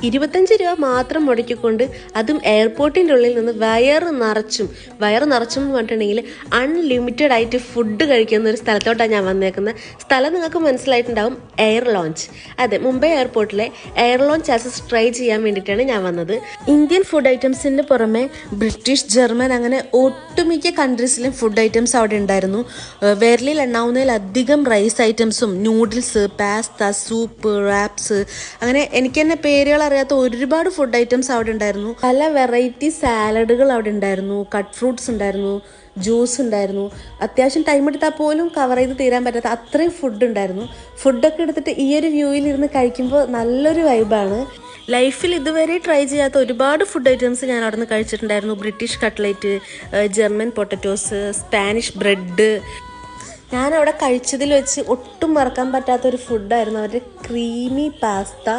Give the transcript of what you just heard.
25 രൂപ മാത്രം മുടക്കിക്കൊണ്ട് അതും എയർപോർട്ടിൻ്റെ ഉള്ളിൽ നിന്ന് വയറ് നിറച്ചും എന്ന് പറഞ്ഞിട്ടുണ്ടെങ്കിൽ അൺലിമിറ്റഡ് ആയിട്ട് ഫുഡ് കഴിക്കുന്ന ഒരു സ്ഥലത്തോട്ടാണ് ഞാൻ വന്നേക്കുന്നത്. സ്ഥലം നിങ്ങൾക്ക് മനസ്സിലായിട്ടുണ്ടാവും, എയർ ലോഞ്ച്. അതെ, മുംബൈ എയർപോർട്ടിലെ എയർ ലോഞ്ച് ആക്സസ് ട്രൈ ചെയ്യാൻ വേണ്ടിയിട്ടാണ് ഞാൻ വന്നത്. ഇന്ത്യൻ ഫുഡ് ഐറ്റംസിന് പുറമെ ബ്രിട്ടീഷ്, ജർമ്മൻ അങ്ങനെ ഒട്ടുമിക്ക കൺട്രീസിലും ഫുഡ് ഐറ്റംസ് അവിടെ ഉണ്ടായിരുന്നു. വിരലിൽ എണ്ണാവുന്നതിലധികം റൈസ് ഐറ്റംസും നൂഡിൽസ്, പാസ്ത, സൂപ്പ്, റാപ്സ്, അങ്ങനെ എനിക്ക് തന്നെ പേരുകൾ അറിയാത്ത ഒരുപാട് ഫുഡ് ഐറ്റംസ് അവിടെ ഉണ്ടായിരുന്നു. പല വെറൈറ്റി സാലഡുകൾ അവിടെ ഉണ്ടായിരുന്നു, കട്ട് ഫ്രൂട്ട്സ് ഉണ്ടായിരുന്നു, ജ്യൂസ് ഉണ്ടായിരുന്നു. അത്യാവശ്യം ടൈം എടുത്താൽ പോലും കവർ ചെയ്ത് തീരാൻ പറ്റാത്ത അത്രയും ഫുഡ് ഉണ്ടായിരുന്നു. ഫുഡൊക്കെ എടുത്തിട്ട് ഈ ഒരു വ്യൂവിൽ ഇരുന്ന് കഴിക്കുമ്പോൾ നല്ലൊരു വൈബാണ്. ലൈഫിൽ ഇതുവരെ ട്രൈ ചെയ്യാത്ത ഒരുപാട് ഫുഡ് ഐറ്റംസ് ഞാൻ അവിടെ നിന്ന് കഴിച്ചിട്ടുണ്ടായിരുന്നു. British cutlet, German potatoes, Spanish bread. ഞാനവിടെ കഴിച്ചതിൽ വെച്ച് ഒട്ടും മറക്കാൻ പറ്റാത്തൊരു ഫുഡായിരുന്നു അവരുടെ ക്രീമി പാസ്ത.